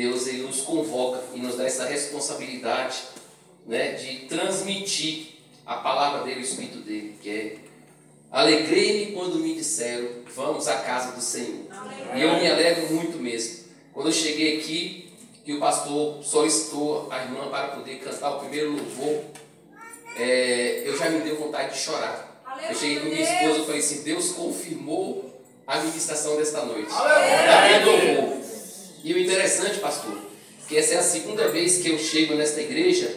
Deus ele nos convoca e nos dá essa responsabilidade, né, de transmitir a palavra dele, o Espírito dele, que é: alegrei-me quando me disseram, vamos à casa do Senhor. E eu me alegro muito mesmo. Quando eu cheguei aqui, que o pastor solicitou a irmã para poder cantar o primeiro louvor, eu já me deu vontade de chorar. Eu cheguei com minha esposa e falei assim: Deus confirmou a ministração desta noite. Louvor. E o interessante, pastor, que essa é a segunda vez que eu chego nesta igreja,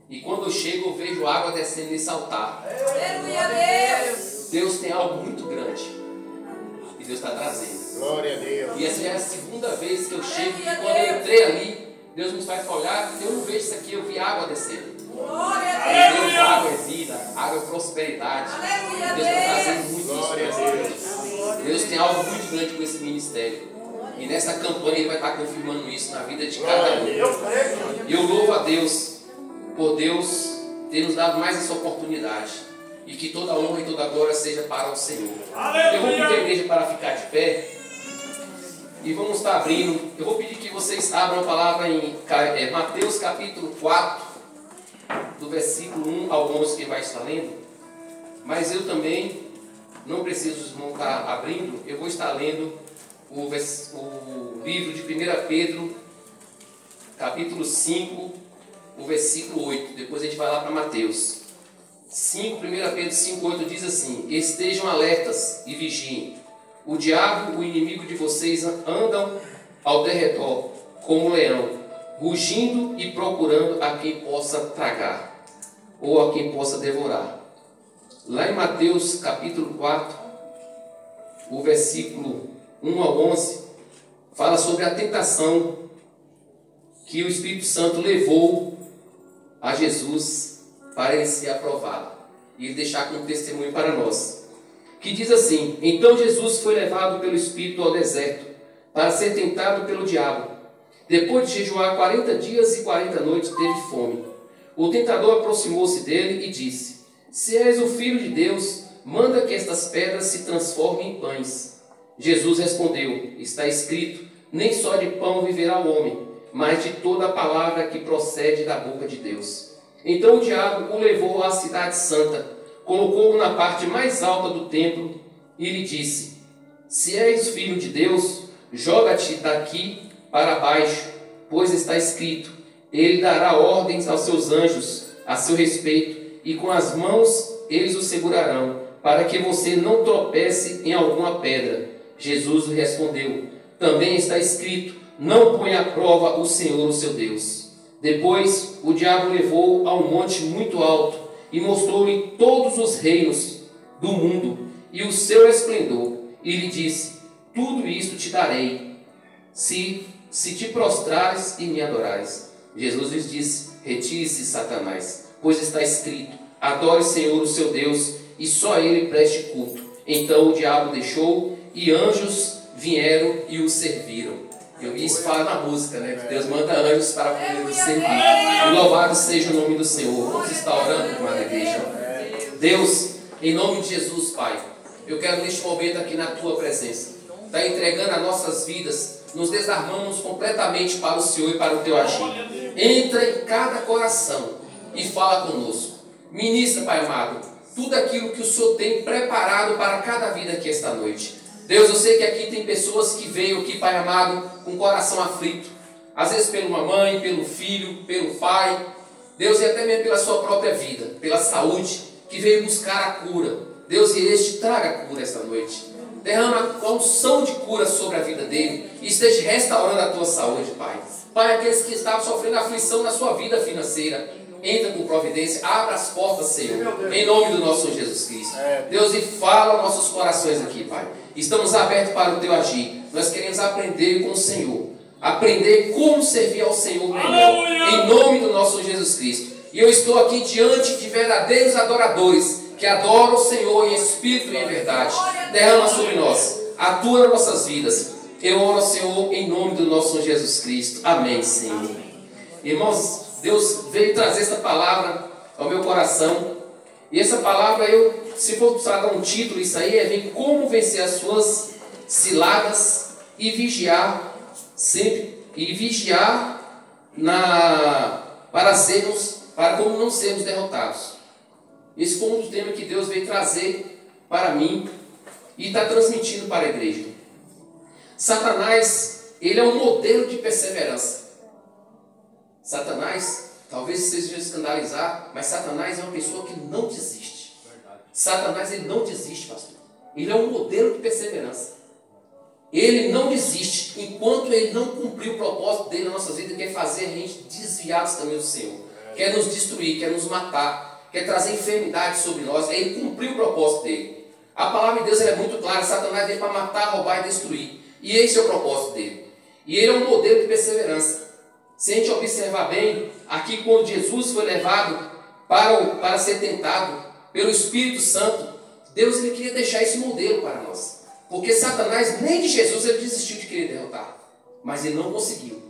e quando eu chego eu vejo água descendo nesse altar. Deus tem algo muito grande e Deus está trazendo. Glória a Deus. E essa já é a segunda vez que eu chego, e quando eu entrei ali, Deus me faz olhar, eu não vejo isso aqui, eu vi água descendo. Glória a Deus. Deus, água é vida, água é prosperidade. Deus está trazendo muito isso. Deus tem algo muito grande com esse ministério. E nessa campanha Ele vai estar confirmando isso na vida de cada um. E eu louvo a Deus por Deus ter nos dado mais essa oportunidade. E que toda honra e toda glória seja para o Senhor. Eu vou pedir a igreja para ficar de pé. E vamos estar abrindo. Eu vou pedir que vocês abram a palavra em Mateus capítulo 4, do versículo 1 ao 11, que vai estar lendo. Mas eu também não preciso não estar abrindo. Eu vou estar lendo o livro de 1 Pedro, capítulo 5, o versículo 8. Depois a gente vai lá para Mateus 5, 1 Pedro 5, 8 diz assim: estejam alertas e vigiem. O diabo, o inimigo de vocês, andam ao derredor como um leão, rugindo e procurando a quem possa tragar, ou a quem possa devorar. Lá em Mateus capítulo 4, o versículo 1 ao 11, fala sobre a tentação que o Espírito Santo levou a Jesus para ele ser aprovado e deixar como testemunho para nós. Que diz assim: então Jesus foi levado pelo Espírito ao deserto para ser tentado pelo diabo. Depois de jejuar 40 dias e 40 noites, teve fome. O tentador aproximou-se dele e disse: se és o Filho de Deus, manda que estas pedras se transformem em pães. Jesus respondeu: está escrito, nem só de pão viverá o homem, mas de toda a palavra que procede da boca de Deus. Então o diabo o levou à cidade santa, colocou-o na parte mais alta do templo e lhe disse: se és filho de Deus, joga-te daqui para baixo, pois está escrito, ele dará ordens aos seus anjos a seu respeito, e com as mãos eles o segurarão, para que você não tropece em alguma pedra. Jesus lhe respondeu: também está escrito, não ponha à prova o Senhor, o seu Deus. Depois o diabo levou a um monte muito alto e mostrou-lhe todos os reinos do mundo e o seu esplendor, e lhe disse: tudo isto te darei, se te prostrares e me adorares. Jesus lhes disse: retire-se, Satanás, pois está escrito, adore o Senhor, o seu Deus, e só a ele preste culto. Então o diabo deixou, e anjos vieram e o serviram. Eu vi isso falar na música, né? Que Deus manda anjos para poder nos servir. E louvado seja o nome do Senhor. Vamos estar orando, amada igreja. Deus, em nome de Jesus, Pai, eu quero neste momento aqui na Tua presença estar entregando as nossas vidas, nos desarmamos completamente para o Senhor e para o Teu agir. Entra em cada coração e fala conosco. Ministra, Pai amado, tudo aquilo que o Senhor tem preparado para cada vida aqui esta noite. Deus, eu sei que aqui tem pessoas que veio aqui, Pai amado, com o coração aflito. Às vezes pela mãe, pelo filho, pelo pai. Deus, e até mesmo pela sua própria vida, pela saúde, que veio buscar a cura. Deus, e este traga a cura esta noite. Derrama a unção de cura sobre a vida dele e esteja restaurando a tua saúde, Pai. Pai, aqueles que estavam sofrendo aflição na sua vida financeira, entra com providência, abra as portas, Senhor, em nome do nosso Senhor Jesus Cristo. Deus, e fala nossos corações aqui, Pai. Estamos abertos para o Teu agir. Nós queremos aprender com o Senhor, aprender como servir ao Senhor melhor, em nome do nosso Senhor Jesus Cristo. E eu estou aqui diante de verdadeiros adoradores que adoram o Senhor em espírito e em verdade. Derrama sobre nós, atua nas nossas vidas. Eu oro, Senhor, em nome do nosso Senhor Jesus Cristo. Amém, Senhor. Irmãos, Deus veio trazer essa palavra ao meu coração. E essa palavra, se for precisar dar um título, isso aí vem como vencer as suas ciladas e vigiar sempre e vigiar para como não sermos derrotados. Esse foi um dos temas que Deus veio trazer para mim e está transmitindo para a igreja. Satanás, ele é um modelo de perseverança. Satanás, talvez vocês vão escandalizar, mas Satanás é uma pessoa que não desiste. Satanás, ele não desiste, pastor. Ele é um modelo de perseverança. Ele não desiste enquanto ele não cumprir o propósito dele na nossa vida, que é fazer a gente desviar dos caminhos do Senhor. Quer nos destruir, quer nos matar, quer trazer enfermidade sobre nós. É ele cumprir o propósito dele. A palavra de Deus é muito clara. Satanás veio para matar, roubar e destruir. E esse é o propósito dele. E ele é um modelo de perseverança. Se a gente observar bem, aqui quando Jesus foi levado para ser tentado pelo Espírito Santo, Deus ele queria deixar esse modelo para nós. Porque Satanás, nem de Jesus, ele desistiu de querer derrotar. Mas ele não conseguiu.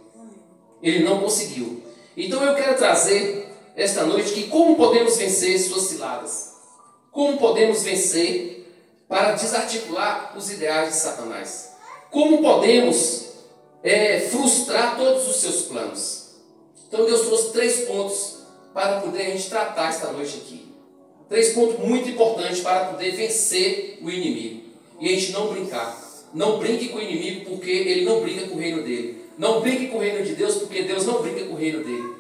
Ele não conseguiu. Então eu quero trazer esta noite que como podemos vencer suas ciladas. Como podemos vencer para desarticular os ideais de Satanás. Como podemos frustrar todos os seus planos. Então Deus trouxe 3 pontos para poder a gente tratar esta noite aqui. 3 pontos muito importantes para poder vencer o inimigo. E a gente não brincar. Não brinque com o inimigo porque ele não brinca com o reino dele. Não brinque com o reino de Deus porque Deus não brinca com o reino dele.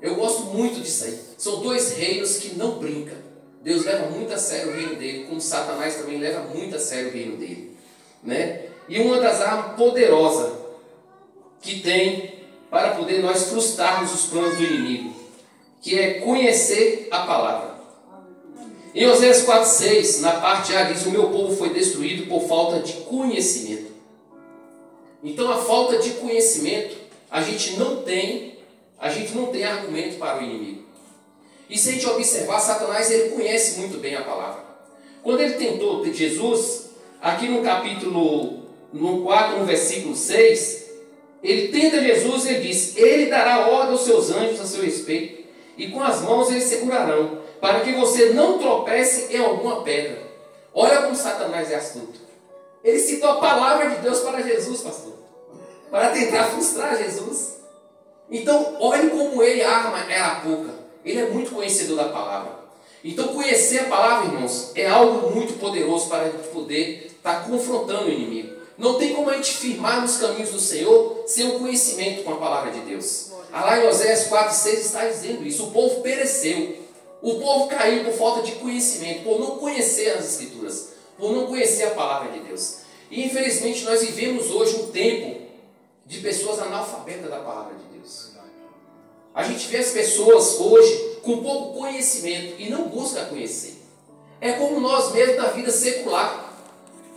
Eu gosto muito disso aí. São 2 reinos que não brincam. Deus leva muito a sério o reino dele, como Satanás também leva muito a sério o reino dele. Né? E uma das armas poderosas que tem para poder nós frustrarmos os planos do inimigo, que é conhecer a palavra. Em Oséias 4,6, na parte A, diz: o meu povo foi destruído por falta de conhecimento. Então a falta de conhecimento, a gente não tem argumento para o inimigo. E se a gente observar, Satanás ele conhece muito bem a palavra. Quando ele tentou Jesus, aqui no capítulo 4, no versículo 6, ele tenta Jesus e ele diz: ele dará ordem aos seus anjos a seu respeito, e com as mãos eles segurarão, para que você não tropece em alguma pedra. Olha como Satanás é astuto. Ele citou a palavra de Deus para Jesus, pastor, para tentar frustrar Jesus. Então, olhe como ele arma a boca. Ele é muito conhecedor da palavra. Então, conhecer a palavra, irmãos, é algo muito poderoso para a gente poder estar confrontando o inimigo. Não tem como a gente firmar nos caminhos do Senhor sem um conhecimento com a palavra de Deus. Lá em Oséias 4,6 está dizendo isso. O povo pereceu. O povo caiu por falta de conhecimento, por não conhecer as Escrituras, por não conhecer a palavra de Deus. E infelizmente nós vivemos hoje um tempo de pessoas analfabetas da palavra de Deus. A gente vê as pessoas hoje com pouco conhecimento e não busca conhecer. É como nós mesmos na vida secular.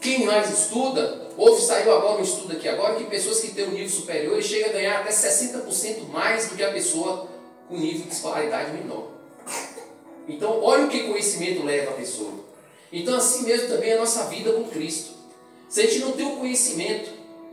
Quem mais estuda, saiu agora um estudo aqui agora, que pessoas que têm um nível superior chegam a ganhar até 60% mais do que a pessoa com nível de escolaridade menor. Então, olha o que conhecimento leva a pessoa. Então, assim mesmo também é a nossa vida com Cristo. Se a gente não tem o conhecimento,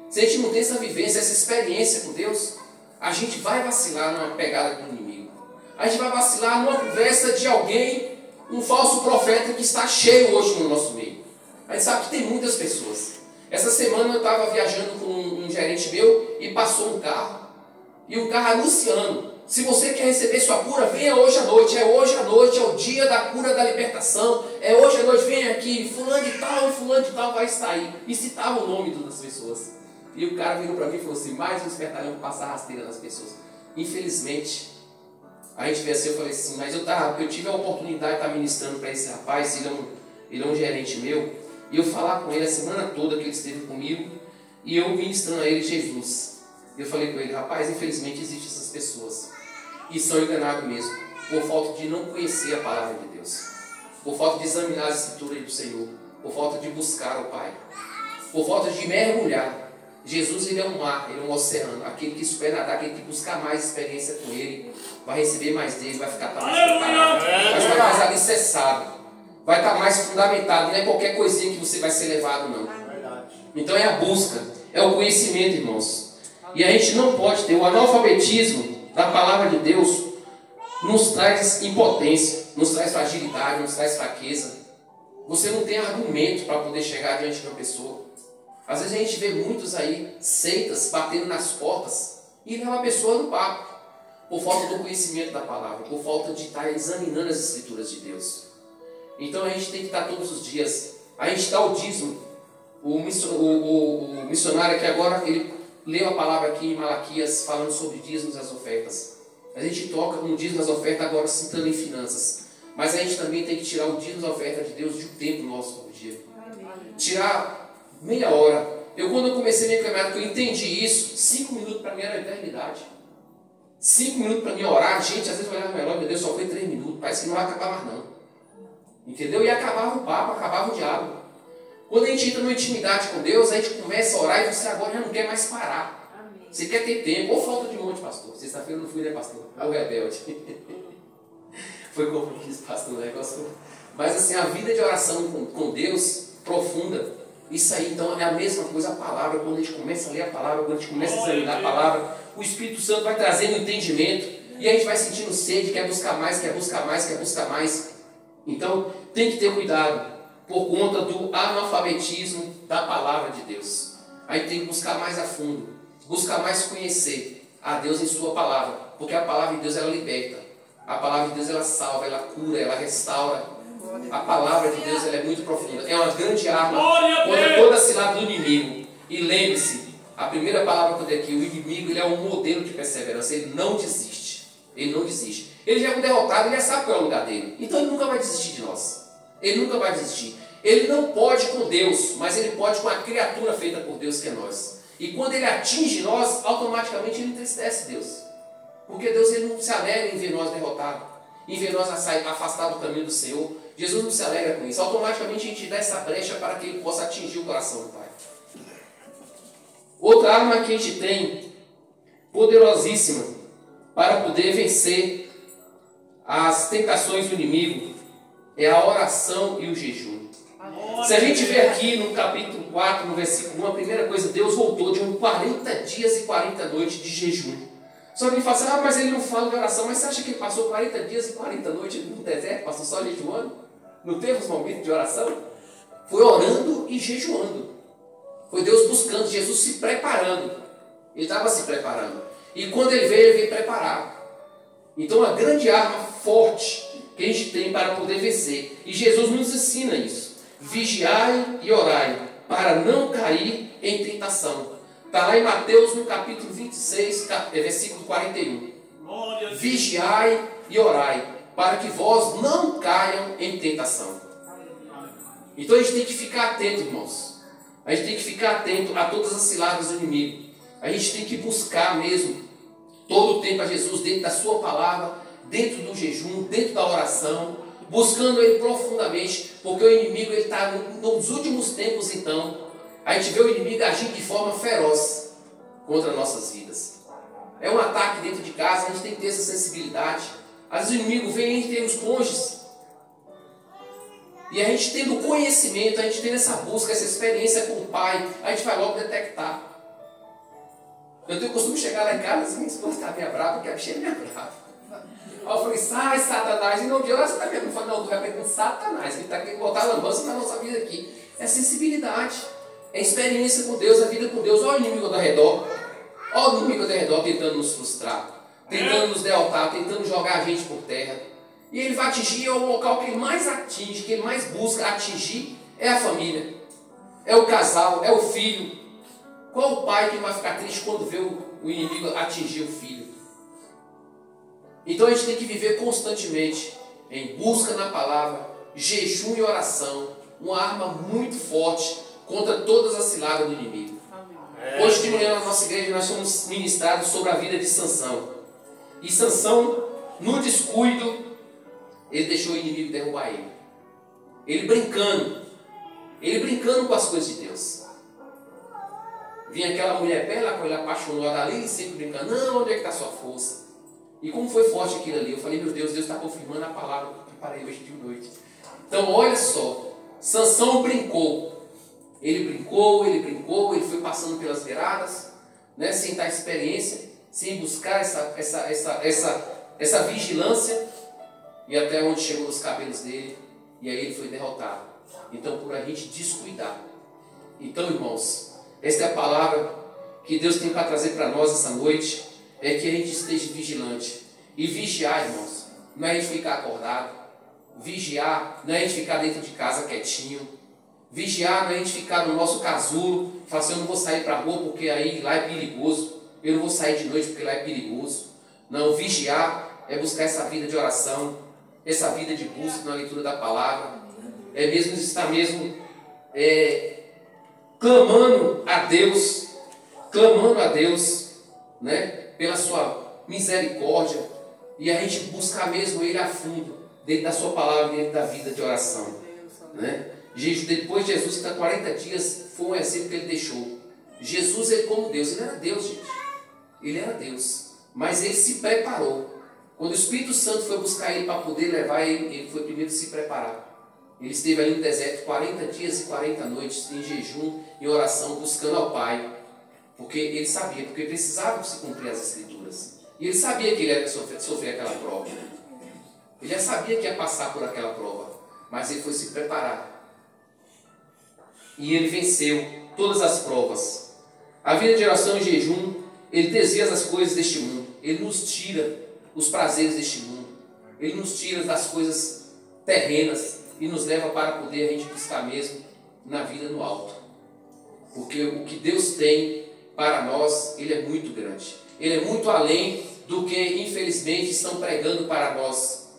se a gente não tem essa vivência, essa experiência com Deus, a gente vai vacilar numa pegada com o inimigo. A gente vai vacilar numa conversa de alguém, um falso profeta que está cheio hoje no nosso meio. A gente sabe que tem muitas pessoas. Essa semana eu estava viajando com um gerente meu e passou um carro. E o carro anunciando: se você quer receber sua cura, venha hoje à noite. É hoje à noite, é o dia da cura da libertação. É hoje à noite, venha aqui. Fulano de tal e fulano de tal vai estar aí. E citava o nome das pessoas. E o cara virou para mim e falou assim: mais um espertalhão para passar rasteira nas pessoas. Infelizmente, a gente vê assim, eu falei assim, mas eu tive a oportunidade de estar ministrando para esse rapaz, ele é um gerente meu, e eu falar com ele a semana toda que ele esteve comigo, e eu ministrando a ele Jesus. Eu falei com ele: rapaz, infelizmente existem essas pessoas, e são enganados mesmo, por falta de não conhecer a palavra de Deus, por falta de examinar as escrituras do Senhor, por falta de buscar o Pai, por falta de mergulhar. Jesus ele é um mar, ele é um oceano. Aquele que souber nadar, aquele que buscar mais experiência com ele, vai receber mais dele, vai ficar mais preparado, vai estar mais alicerçado, vai estar mais fundamentado. Não é qualquer coisinha que você vai ser levado, não. Então é a busca, é o conhecimento, irmãos. E a gente não pode ter o analfabetismo da palavra de Deus, nos traz impotência, nos traz fragilidade, nos traz fraqueza. Você não tem argumento para poder chegar diante de uma pessoa. Às vezes a gente vê muitos aí, seitas, batendo nas portas E leva a pessoa no papo, por falta do conhecimento da palavra, por falta de estar examinando as escrituras de Deus. Então a gente tem que estar todos os dias. A gente dá o dízimo. O missionário aqui agora, ele leu a palavra aqui em Malaquias, falando sobre dízimos e as ofertas. A gente toca no dízimo e as ofertas agora citando em finanças. Mas a gente também tem que tirar o dízimo e a oferta de Deus de um tempo nosso por dia. Tirar meia hora. Quando eu comecei minha caminhada, que eu entendi isso, 5 minutos para mim era a eternidade. 5 minutos para mim orar, gente, às vezes eu olhava no relógio, meu Deus, só foi 3 minutos, parece que não vai acabar mais não. Entendeu? E acabava o papo, acabava o diálogo. Quando a gente entra numa intimidade com Deus, a gente começa a orar e você agora já não quer mais parar. Amém. Você quer ter tempo, ou falta de monte, pastor. Sexta-feira eu não fui, né, pastor? Ou rebelde. Foi como eu quis, pastor, o negócio. Mas assim, a vida de oração com Deus, profunda, isso aí então é a mesma coisa a palavra. Quando a gente começa a ler a palavra, quando a gente começa a examinar a palavra, o Espírito Santo vai trazendo entendimento e a gente vai sentindo sede, quer buscar mais, quer buscar mais, quer buscar mais. Então tem que ter cuidado por conta do analfabetismo da palavra de Deus. Aí tem que buscar mais a fundo, buscar mais conhecer a Deus em sua palavra, porque a palavra de Deus ela liberta, a palavra de Deus ela salva, ela cura, ela restaura. A palavra de Deus ela é muito profunda, é uma grande arma contra toda a cilada do inimigo. E lembre-se, a primeira palavra que eu dei aqui, o inimigo ele é um modelo de perseverança, ele não desiste, ele não desiste. Ele já é um derrotado, ele já sabe qual é o lugar dele, então ele nunca vai desistir de nós, ele nunca vai desistir. Ele não pode com Deus, mas ele pode com a criatura feita por Deus que é nós. E quando ele atinge nós, automaticamente ele entristece Deus, porque Deus ele não se alegra em ver nós derrotados, em ver nós afastados do caminho do Senhor. Jesus não se alegra com isso. Automaticamente a gente dá essa brecha para que ele possa atingir o coração do Pai. Outra arma que a gente tem, poderosíssima, para poder vencer as tentações do inimigo, é a oração e o jejum. Se a gente ver aqui no capítulo 4, no versículo 1, a primeira coisa, Deus voltou de 40 dias e 40 noites de jejum. Só que ele fala assim, mas ele não fala de oração, mas você acha que ele passou 40 dias e 40 noites no deserto, passou só jejuando? Não teve os momentos de oração? Foi orando e jejuando. Foi Deus buscando, Jesus se preparando. Ele estava se preparando. E quando ele veio preparado. Então a grande arma forte que a gente tem para poder vencer. E Jesus nos ensina isso. Vigiai e orai, para não cair em tentação. Está lá em Mateus, no capítulo 26, versículo 41. Vigiai e orai, para que vós não caiam em tentação. Então a gente tem que ficar atento, irmãos. A gente tem que ficar atento a todas as ciladas do inimigo. A gente tem que buscar mesmo todo o tempo a Jesus dentro da sua palavra, dentro do jejum, dentro da oração, buscando Ele profundamente, porque o inimigo está nos últimos tempos. Então a gente vê o inimigo agir de forma feroz contra nossas vidas. É um ataque dentro de casa, a gente tem que ter essa sensibilidade. Às vezes o inimigo vem entre os cônjuges. E a gente tendo conhecimento, a gente tendo essa busca, essa experiência com o pai, a gente vai logo detectar. Eu tenho o costume de chegar lá em casa, minha esposa está meio brava, porque a bichinha é meio brava. Aí eu falei, sai Satanás, e no dia lá você está vendo, eu falei, não, tu vai aprendendo Satanás, ele está querendo botar lambança na nossa vida aqui. É sensibilidade, é experiência com Deus, a vida com Deus. Olha o inimigo ao redor, olha o inimigo ao redor tentando nos frustrar, tentando nos derrotar, tentando jogar a gente por terra. E ele vai atingir, é o local que ele mais atinge, que ele mais busca atingir, é a família, é o casal, é o filho. Qual o pai que vai ficar triste quando vê o inimigo atingir o filho? Então a gente tem que viver constantemente em busca na palavra, jejum e oração, uma arma muito forte contra todas as ciladas do inimigo. Hoje de manhã na nossa igreja nós somos ministrados sobre a vida de Sansão. E Sansão, no descuido, ele deixou o inimigo derrubar ele. Ele brincando com as coisas de Deus. Vinha aquela mulher bela, com ele apaixonada ali, sempre brincando, não, onde é que está a sua força? E como foi forte aquilo ali, eu falei, meu Deus, Deus está confirmando a palavra que eu preparei hoje de noite. Então olha só, Sansão brincou. Ele foi passando pelas beiradas, né, sem dar experiência, sem buscar essa vigilância, e até onde chegou os cabelos dele, e aí ele foi derrotado. Então por a gente descuidar. Então irmãos, esta é a palavra que Deus tem para trazer para nós essa noite. é que a gente esteja vigilante. E vigiar, irmãos, não é a gente ficar acordado. Vigiar não é a gente ficar dentro de casa quietinho. Vigiar não é a gente ficar no nosso casulo, falar assim, eu não vou sair para a rua porque aí lá é perigoso. Eu não vou sair de noite porque lá é perigoso. Não, vigiar é buscar essa vida de oração, essa vida de busca na leitura da palavra. É mesmo estar mesmo clamando a Deus, né, pela sua misericórdia, e a gente buscar mesmo Ele a fundo, dentro da sua palavra, dentro da vida de oração. Né? Depois de Jesus está 40 dias, foi um exemplo que Ele deixou. Jesus, Ele como Deus, Ele era Deus, gente. Ele era Deus, mas Ele se preparou. Quando o Espírito Santo foi buscar Ele para poder levar Ele, Ele foi primeiro se preparar. Ele esteve ali no deserto 40 dias e 40 noites em jejum e oração, buscando ao Pai. Porque ele sabia, porque precisava se cumprir as Escrituras. E ele sabia que ele ia sofrer aquela prova. Ele já sabia que ia passar por aquela prova. Mas ele foi se preparar. E ele venceu todas as provas. A vida de oração e jejum, ele desvia as coisas deste mundo. Ele nos tira os prazeres deste mundo. Ele nos tira das coisas terrenas e nos leva para poder a gente buscar mesmo na vida no alto. Porque o que Deus tem para nós, Ele é muito grande. Ele é muito além do que, infelizmente, estão pregando para nós.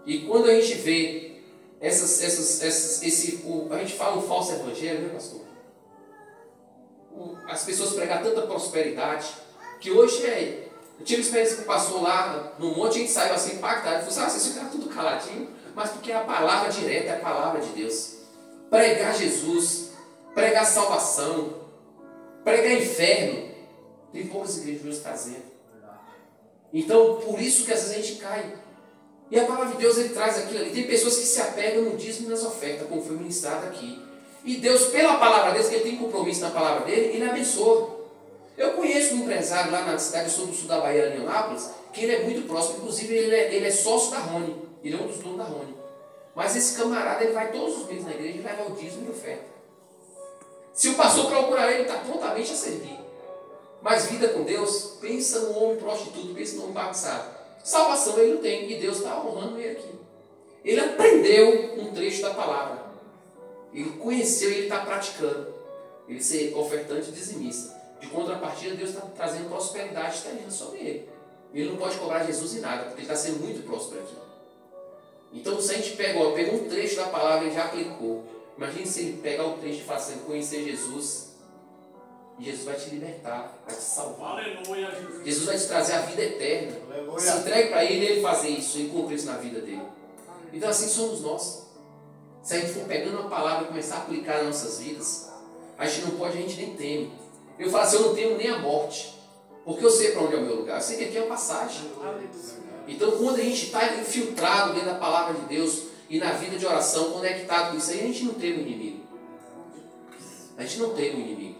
E quando a gente vê a gente fala um falso evangelho, né, pastor? As pessoas pregam tanta prosperidade, que hoje eu tive uma experiência que passou lá no monte, a gente saiu assim impactado, falou assim, vocês ficaram tudo caladinho, mas porque a palavra direta é a palavra de Deus. Pregar Jesus, pregar salvação, pregar inferno, tem poucas igrejas hoje fazendo. Então, por isso que às vezes a gente cai. E a palavra de Deus, Ele traz aquilo ali. Tem pessoas que se apegam no dízimo e nas ofertas, como foi ministrado aqui. E Deus, pela palavra dele, que Ele tem compromisso na palavra dele, Ele abençoa. Eu conheço um empresário lá na cidade, eu sou do sul da Bahia, em Leonápolis, que ele é muito próximo. Inclusive, ele é sócio da Rony. Ele é um dos donos da Rony. Mas esse camarada, ele vai todos os meses na igreja e leva o dízimo e oferta. Se o pastor procurar ele, está prontamente a servir. Mas vida com Deus, pensa no homem prostituto, pensa no homem bagunçado. Salvação ele não tem, e Deus está honrando ele aqui. Ele aprendeu um trecho da palavra. Ele conheceu e ele está praticando. Ele ser ofertante e dizimista. De contrapartida, Deus está trazendo prosperidade externa sobre ele. Ele não pode cobrar Jesus em nada, porque ele está sendo muito próspero aqui. Então, se a gente pegou um trecho da palavra e já aplicou. Imagine se ele pegar o trecho e falar assim, conhecer Jesus, e Jesus vai te libertar, vai te salvar. Aleluia, Jesus. Jesus vai te trazer a vida eterna. Aleluia. Se entregue para ele fazer isso, e cumprir isso na vida dele. Então assim somos nós. Se a gente for pegando uma palavra e começar a aplicar nas nossas vidas, a gente não pode, a gente nem teme. Eu falo assim, eu não temo nem a morte, porque eu sei para onde é o meu lugar, eu sei que aqui é uma passagem. Então quando a gente está infiltrado dentro da palavra de Deus e na vida de oração, conectado com isso aí, a gente não teme o inimigo. A gente não teme o inimigo.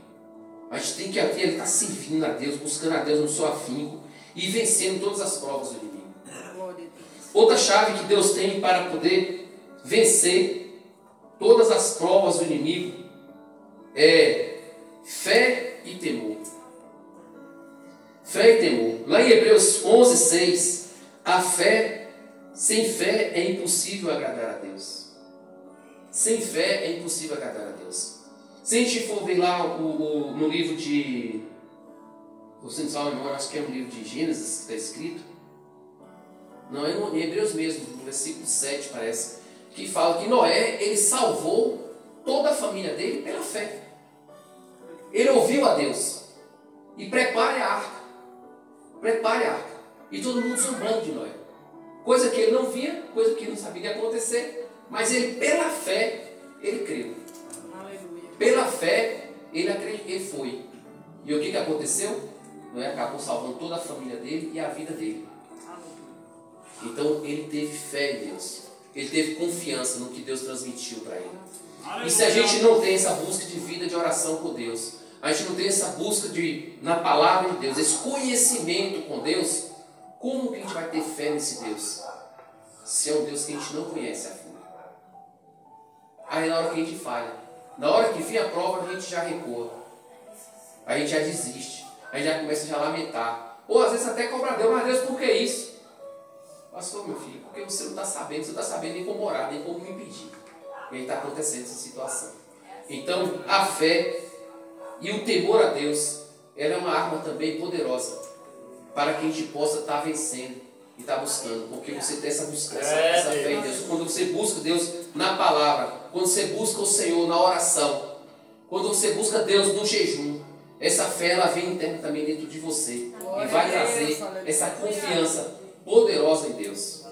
A gente tem que aqui estar servindo a Deus, buscando a Deus no seu afinco e vencendo todas as provas do inimigo. Outra chave que Deus tem para poder vencer todas as provas do inimigo é fé e temor. Fé e temor. Lá em Hebreus 11:6, sem fé é impossível agradar a Deus. Sem fé é impossível agradar a Deus. Se a gente for ver lá no livro de... Você não sabe, não, acho que é um livro de Gênesis que está escrito. Não, é em Hebreus mesmo, no versículo 7 parece, que fala que Noé, ele salvou toda a família dele pela fé. Ele ouviu a Deus. E prepare a arca. Prepare a arca. E todo mundo zombando de Noé. Coisa que ele não via, coisa que ele não sabia que ia acontecer. Mas ele, pela fé, ele creu. Pela fé, ele foi. E o que aconteceu? Noé acabou salvando toda a família dele e a vida dele. Então ele teve fé em Deus. Ele teve confiança no que Deus transmitiu para ele. E se a gente não tem essa busca de vida de oração com Deus, a gente não tem essa busca na palavra de Deus, esse conhecimento com Deus, como que a gente vai ter fé nesse Deus? Se é um Deus que a gente não conhece a fundo. Aí na hora que a gente falha, na hora que vem a prova, a gente já recua. A gente já desiste. A gente já começa a lamentar. Ou às vezes até cobra a Deus, mas Deus, por que isso? Pastor, meu filho, porque você não está sabendo, você não está sabendo nem como orar, nem como me impedir. E aí está acontecendo essa situação. Então, a fé e o temor a Deus, ela é uma arma também poderosa para que a gente possa estar vencendo e estar buscando. Porque você tem essa fé em Deus. Quando você busca Deus na palavra, quando você busca o Senhor na oração, quando você busca Deus no jejum, essa fé ela vem interna também dentro de você e vai trazer essa confiança poderosa em Deus.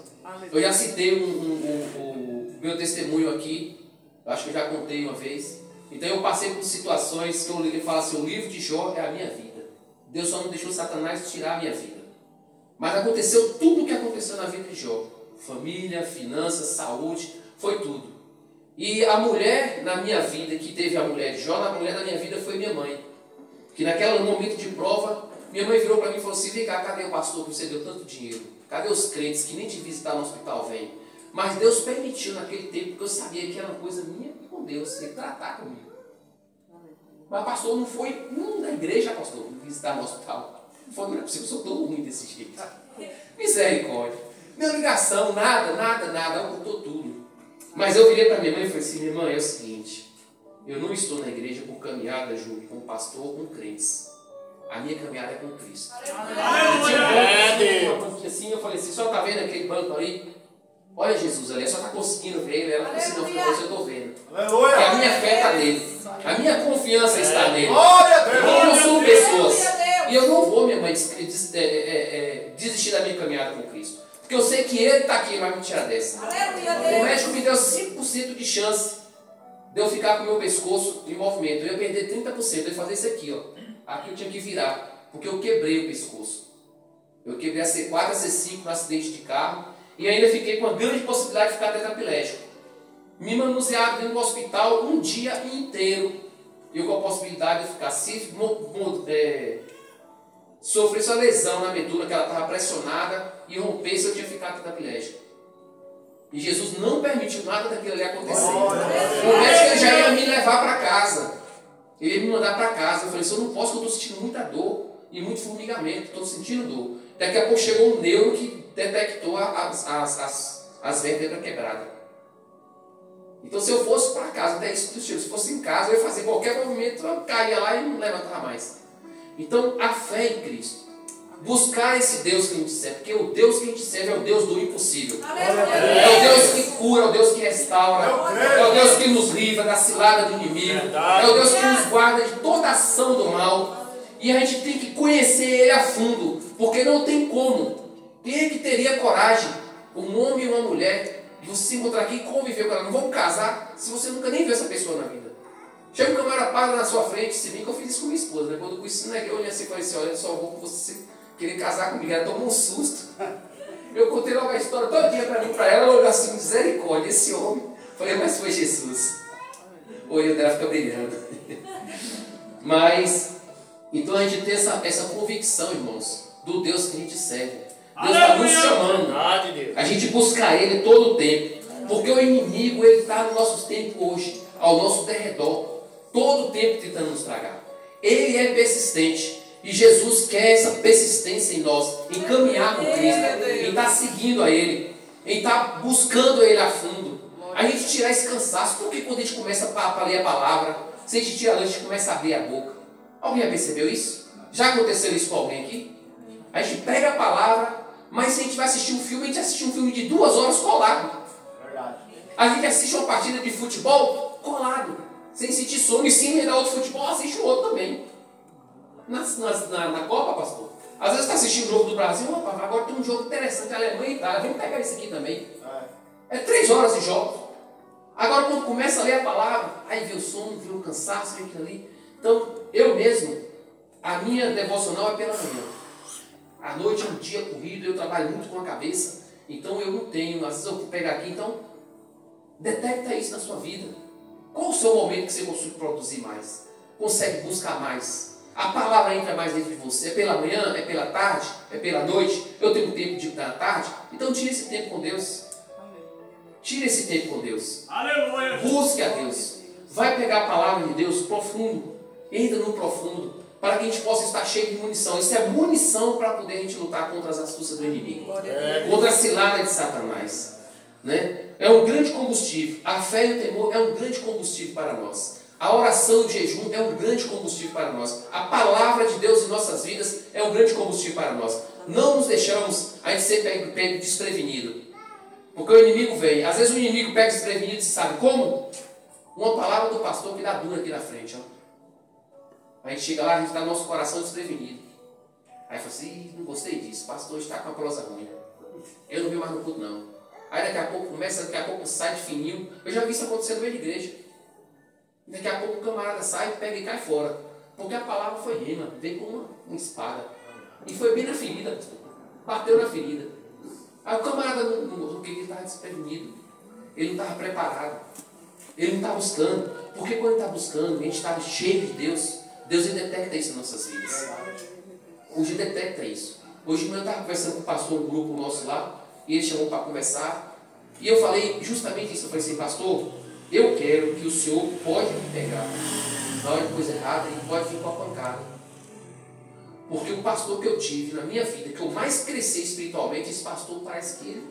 Eu já citei o meu testemunho aqui, acho que eu já contei uma vez. Então eu passei por situações que eu falo assim, o livro de Jó é a minha vida. Deus só não deixou Satanás tirar a minha vida. Mas aconteceu tudo o que aconteceu na vida de Jó. Família, finanças, saúde, foi tudo. E a mulher na minha vida, que teve a mulher de Jó, a mulher na minha vida foi minha mãe. Que naquele momento de prova, minha mãe virou para mim e falou assim, vem cá, cadê o pastor que você deu tanto dinheiro? Cadê os crentes que nem te visitar no hospital vêm? Mas Deus permitiu naquele tempo, porque eu sabia que era uma coisa minha com Deus, ele tratar comigo. Mas pastor não foi na igreja, pastor, visitar no hospital. Não foi, não é possível, eu sou tão ruim desse jeito. Misericórdia. Minha ligação, nada, ocultou tudo. Mas eu virei para minha mãe e falei assim, minha mãe, é o seguinte, eu não estou na igreja por caminhada junto com o pastor ou com crentes. A minha caminhada é com Cristo. Assim, eu falei assim, só está vendo aquele banco ali? Olha Jesus ali, só está conseguindo ver ele, ela conseguiu ver, eu estou vendo. E a minha fé está nele. A minha confiança está nele. Eu não sou pessoas. E eu não vou, minha mãe, desistir da minha caminhada com Cristo. Porque eu sei que Ele está aqui e vai me tirar dessa. O médico me deu 5% de chance de eu ficar com o meu pescoço em movimento. Eu ia perder 30%, eu ia fazer isso aqui, ó. Aqui eu tinha que virar, porque eu quebrei o pescoço. Eu quebrei a C4, a C5 no acidente de carro. E ainda fiquei com a grande possibilidade de ficar tetraplégico. Me manusearam dentro do hospital um dia inteiro. Eu com a possibilidade de ficar sofrer sua lesão na medula, que ela estava pressionada, e romper se eu tinha ficado tetraplégico. E Jesus não permitiu nada daquilo ali acontecer. O médico ele já ia me levar para casa. Ele ia me mandar para casa. Eu falei, eu não posso, porque eu estou sentindo muita dor e muito formigamento. Estou sentindo dor. Daqui a pouco chegou um neuro que detectou as vértebras quebradas. Então, se eu fosse para casa, até isso, se fosse em casa, eu ia fazer qualquer movimento, eu caía lá e não levantava mais. Então, a fé em Cristo. Buscar esse Deus que a gente serve, porque o Deus que a gente serve é o Deus do impossível. É o Deus que cura, é o Deus que restaura, é o Deus que nos livra da cilada do inimigo, é o Deus que nos guarda de toda ação do mal. E a gente tem que conhecer Ele a fundo, porque não tem como. Quem é que teria coragem, um homem e uma mulher, de você se encontrar aqui e conviver com ela? Não vamos casar se você nunca nem viu essa pessoa na vida. Chega um camarada para na sua frente, se bem que eu fiz isso com minha esposa, né? Quando eu conheci na igreja, eu olhei assim e falei assim, olha, eu só vou com você querer casar comigo. Ela tomou um susto. Eu contei logo a história todinha para mim, para ela, ela olhou assim, misericórdia, esse homem. Falei, mas foi Jesus. O olho dela fica brilhando. Mas, então a gente tem essa convicção, irmãos, do Deus que a gente serve. Deus está nos chamando. A gente busca Ele todo o tempo. Porque o inimigo, ele está no nosso tempo hoje, ao nosso derredor, todo o tempo tentando nos tragar. Ele é persistente. E Jesus quer essa persistência em nós, em caminhar com Cristo, em estar seguindo a Ele, em estar buscando Ele a fundo. A gente tirar esse cansaço, porque quando a gente começa a ler a palavra, se a gente tira a gente começa a abrir a boca. Alguém já percebeu isso? Já aconteceu isso com alguém aqui? A gente pega a palavra, mas se a gente vai assistir um filme, a gente assiste um filme de 2 horas colado. A gente assiste uma partida de futebol colado, sem sentir sono, e se emendar outro futebol, assiste o outro também. Na Copa, pastor, às vezes está assistindo o jogo do Brasil, opa, agora tem um jogo interessante, Alemanha e Itália, vamos pegar esse aqui também. É 3 horas de jogo. Agora quando começa a ler a palavra, aí vê o sono, vê o cansaço, vê aquilo ali. Então, eu mesmo, a minha devocional é pela manhã. À noite é um dia corrido, eu trabalho muito com a cabeça, então eu não tenho, às vezes eu vou pegar aqui, então, detecta isso na sua vida. Qual o seu momento que você consegue produzir mais? Consegue buscar mais? A palavra entra mais dentro de você. É pela manhã? É pela tarde? É pela noite? Eu tenho tempo da tarde? Então tire esse tempo com Deus. Tire esse tempo com Deus. Aleluia. Busque a Deus. Vai pegar a palavra de Deus profundo. Entra no profundo. para que a gente possa estar cheio de munição. Isso é munição para poder a gente lutar contra as astúcias do inimigo, contra a cilada de Satanás, né? É um grande combustível. A fé e o temor é um grande combustível para nós. A oração e o jejum é um grande combustível para nós. A palavra de Deus em nossas vidas é um grande combustível para nós. Não nos deixamos a gente ser pego desprevenido, porque o inimigo vem. Às vezes o inimigo pega desprevenido, você sabe como? Uma palavra do pastor que dá dura aqui na frente, ó. A gente chega lá, a gente está no nosso coração desprevenido. Aí fala assim, não gostei disso, o pastor está com a prosa ruim. Eu não vi mais no culto não. Aí daqui a pouco começa, daqui a pouco sai de fininho. Eu já vi isso acontecer no meio da igreja. Daqui a pouco o camarada sai, pega e cai fora. Porque a palavra foi rima, veio com uma espada. E foi bem na ferida, bateu na ferida. Aí o camarada porque ele estava desprevenido. Ele não estava preparado. Ele não está buscando. Porque quando ele está buscando, a gente está cheio de Deus. Deus detecta isso em nossas vidas. Hoje detecta isso. Hoje de manhã eu estava conversando com o pastor, um grupo nosso lá, e ele chamou para conversar. E eu falei justamente isso. Eu falei assim, pastor, eu quero que o senhor pode me pegar na hora de coisa errada e pode vir com a pancada. Porque o pastor que eu tive na minha vida, que eu mais cresci espiritualmente, esse pastor parece que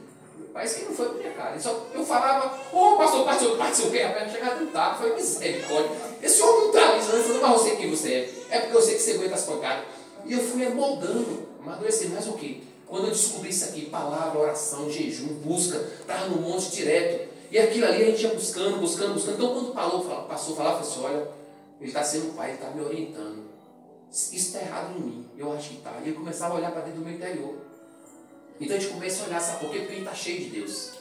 não foi para minha cara. Eu falava, pastor, o quê? Rapaz, chegava no tapa, foi misericórdia. Esse homem não está avisando, mas eu sei quem você é. É porque eu sei que você aguenta as pancadas. E eu fui moldando, amadurecendo, mas o quê? Quando eu descobri isso aqui, palavra, oração, jejum, busca, estava no monte direto. E aquilo ali a gente ia buscando. Então quando o pastor falava assim, olha, ele está sendo pai, ele está me orientando. Isso está errado em mim, eu acho que está. E eu começava a olhar para dentro do meu interior. Então a gente começa a olhar, sabe por quê? Porque a gente está cheio de Deus.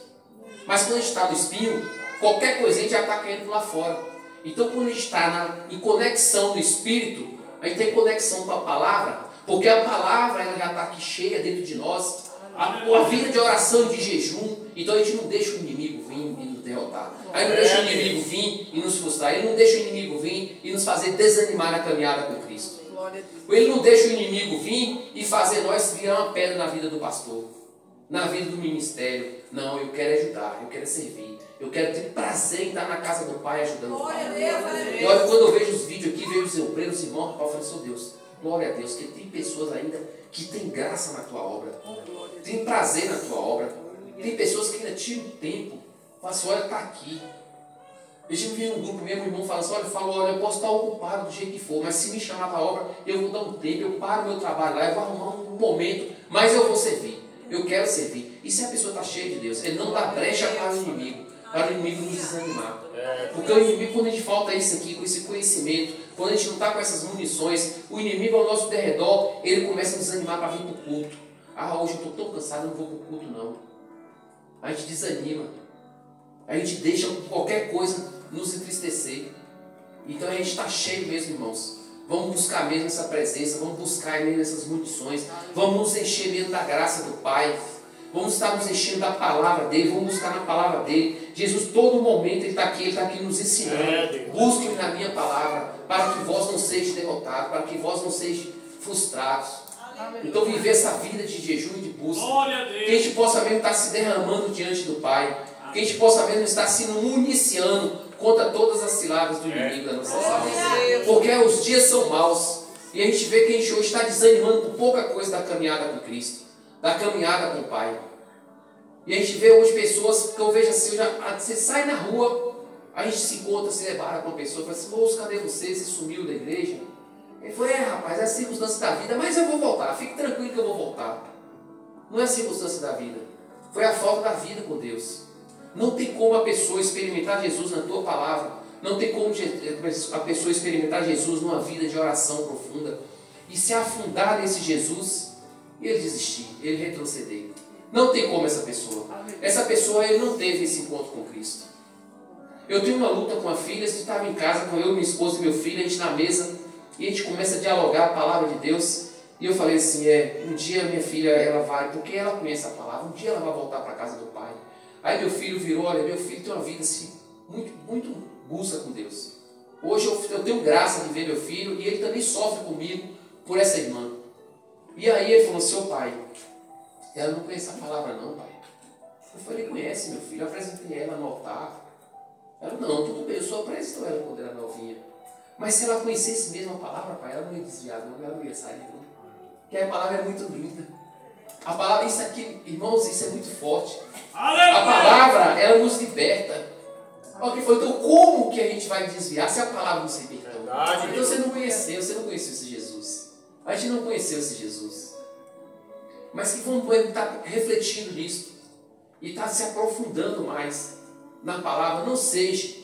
Mas quando a gente está no espinho, qualquer coisinha já está caindo lá fora. Então quando a gente está em conexão no Espírito, a gente tem conexão com a palavra, porque a palavra ela já está aqui cheia dentro de nós. A vida de oração e de jejum. Então a gente não deixa o inimigo vir e nos derrotar. Aí não deixa o inimigo vir e nos frustrar. Ele não deixa o inimigo vir e nos fazer desanimar na caminhada com Cristo. Ele não deixa o inimigo vir e fazer nós virar uma pedra na vida do pastor, na vida do ministério. Não, eu quero ajudar, eu quero servir. Eu quero ter prazer em estar na casa do Pai ajudando o Pai. E olha, quando eu vejo os vídeos aqui, vejo os obreiros, irmãos, eu falo assim, Deus, glória a Deus, que tem pessoas ainda que tem graça na tua obra, tem prazer na tua obra. Tem pessoas que ainda tiram tempo, falam assim, olha, está aqui. Eu tive um grupo mesmo, o irmão fala assim, olha, eu posso estar ocupado do jeito que for, mas se me chamar para a obra, eu vou dar um tempo, eu paro o meu trabalho lá, eu vou arrumar um momento, mas eu vou servir, eu quero servir. E se a pessoa está cheia de Deus, ele não dá brecha para o inimigo nos desanimar. Porque o inimigo, quando a gente falta isso aqui, com esse conhecimento, quando a gente não está com essas munições, o inimigo ao nosso derredor, ele começa a desanimar para vir para o culto. Ah, hoje eu estou tão cansado, eu não vou para o culto não. A gente desanima. A gente deixa qualquer coisa nos entristecer. Então a gente está cheio mesmo, irmãos. Vamos buscar mesmo essa presença, vamos buscar mesmo essas munições, vamos nos encher mesmo da graça do Pai, vamos estar nos enchendo da palavra dele, vamos buscar na palavra dele. Jesus, todo momento ele está aqui nos ensinando. Busque-me na minha palavra, para que vós não sejam derrotados, para que vós não sejam frustrados. Então viver essa vida de jejum e de busca, que a gente possa mesmo estar se derramando diante do Pai, que a gente possa mesmo estar se municiando contra todas as ciladas do inimigo da nossa alma. Porque os dias são maus. E a gente vê que a gente hoje está desanimando por pouca coisa da caminhada com Cristo, da caminhada com o Pai. E a gente vê hoje pessoas que eu vejo assim, você sai na rua, a gente se encontra, se debara com uma pessoa, fala assim, moço, cadê você? Você sumiu da igreja? Ele falou, rapaz, é a circunstância da vida, mas eu vou voltar, fique tranquilo que eu vou voltar. Não é a circunstância da vida, foi a falta da vida com Deus. Não tem como a pessoa experimentar Jesus na tua palavra. Não tem como a pessoa experimentar Jesus numa vida de oração profunda e se afundar nesse Jesus e ele desistir, ele retroceder. Não tem como essa pessoa. Essa pessoa ele não teve esse encontro com Cristo. Eu tenho uma luta com a filha, você estava em casa com eu, minha esposa e meu filho, a gente na mesa e a gente começa a dialogar a palavra de Deus. E eu falei assim, um dia minha filha, ela vai, porque ela conhece a palavra, um dia ela vai voltar para a casa do Pai. Aí meu filho virou, olha, meu filho tem uma vida assim, muito busca com Deus. Hoje eu tenho graça de ver meu filho e ele também sofre comigo por essa irmã. E aí ele falou, seu pai, ela não conhece a palavra não, pai. Eu falei, ele conhece meu filho, eu apresentei ela no altar. Ela, não, tudo bem, eu só apresentou ela quando era novinha. Mas se ela conhecesse mesmo a palavra, Pai, ela não ia desviar, não, ela não ia sair, não. Porque a palavra é muito linda. A palavra, isso aqui, irmãos, isso é muito forte. A palavra, ela nos liberta. Olha o que foi, então como que a gente vai desviar se a palavra nos libertou? Então você não conheceu esse Jesus. A gente não conheceu esse Jesus. Mas que vamos estar refletindo nisso e estar se aprofundando mais na palavra. Não seja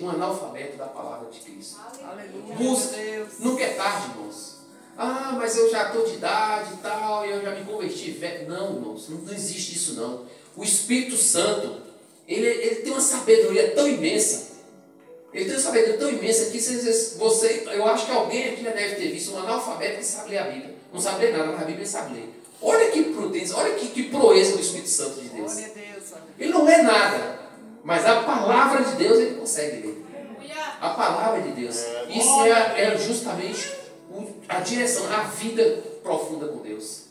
um analfabeto da palavra de Cristo. Busque, nunca é tarde, irmãos. Ah, mas eu já estou de idade e tal, eu já me converti. Não, irmãos, não existe isso não. O Espírito Santo, ele tem uma sabedoria tão imensa. Ele tem uma sabedoria tão imensa que eu acho que alguém aqui já deve ter visto um analfabeto que sabe ler a Bíblia. Não sabe ler nada, mas a Bíblia sabe ler. Olha que prudência, olha que proeza do Espírito Santo de Deus. Ele não é nada, mas a palavra de Deus ele consegue ler. A palavra de Deus. Isso é justamente a direção, a vida profunda com Deus.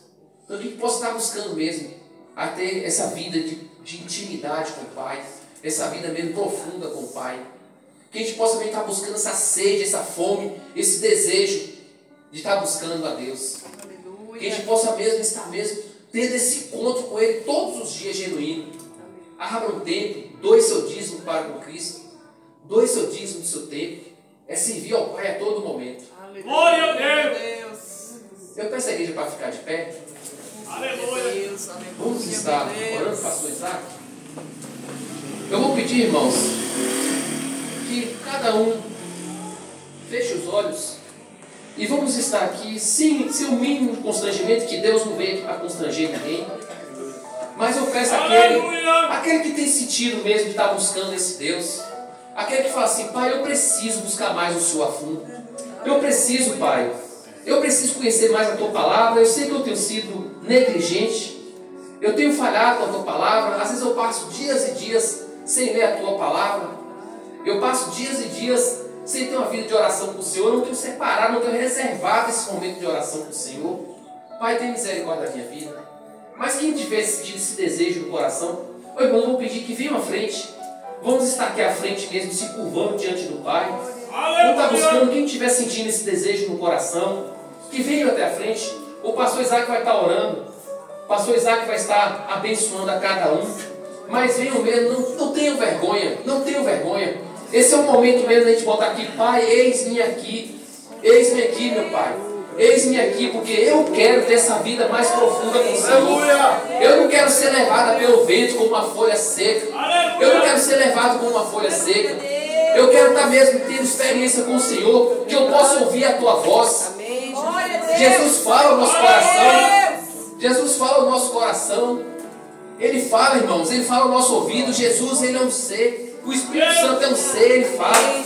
Então a gente possa estar buscando mesmo a ter essa vida de intimidade com o Pai, essa vida mesmo profunda com o Pai. Que a gente possa também estar buscando essa sede, essa fome, esse desejo de estar buscando a Deus. Que a gente possa mesmo estar tendo esse encontro com Ele todos os dias genuíno. Abra um tempo, doe seu dízimo para com Cristo, doe seu dízimo do seu tempo, é servir ao Pai a todo momento. Glória a Deus! Eu peço a igreja para ficar de pé. Aleluia! Vamos estar orando, pastor Isaac. Eu vou pedir, irmãos, que cada um feche os olhos e vamos estar aqui sem o mínimo de constrangimento, que Deus não veio para constranger ninguém. Mas eu peço aquele que tem sentido mesmo de estar buscando esse Deus, aquele que fala assim: Pai, eu preciso buscar mais o Senhor a fundo. Eu preciso, Pai, eu preciso conhecer mais a Tua Palavra. Eu sei que eu tenho sido negligente, eu tenho falhado com a Tua Palavra. Às vezes eu passo dias e dias sem ler a Tua Palavra. Eu passo dias e dias sem ter uma vida de oração com o Senhor. Eu não tenho separado, não tenho reservado esse momento de oração com o Senhor. Pai, tem misericórdia da minha vida. Mas quem tiver sentido esse desejo no coração, irmão, eu vou pedir que venham à frente. Vamos estar aqui à frente mesmo, se curvando diante do Pai. Vamos estar buscando quem estiver sentindo esse desejo no coração, que venham até a frente. O pastor Isaac vai estar orando. O pastor Isaac vai estar abençoando a cada um. Mas venham mesmo, não tenham vergonha, não tenham vergonha. Esse é o momento mesmo da gente botar aqui: Pai, eis-me aqui, meu Pai. Eis-me aqui, porque eu quero ter essa vida mais profunda com o Senhor. Eu não quero ser levada pelo vento como uma folha seca. Eu não quero ser levado como uma folha seca. Eu quero estar mesmo tendo experiência com o Senhor, que eu possa ouvir a Tua voz. Jesus fala ao nosso coração. Jesus fala ao nosso coração. Ele fala, irmãos, Ele fala ao nosso ouvido. Jesus, Ele é um ser. O Espírito Santo é um ser, Ele fala.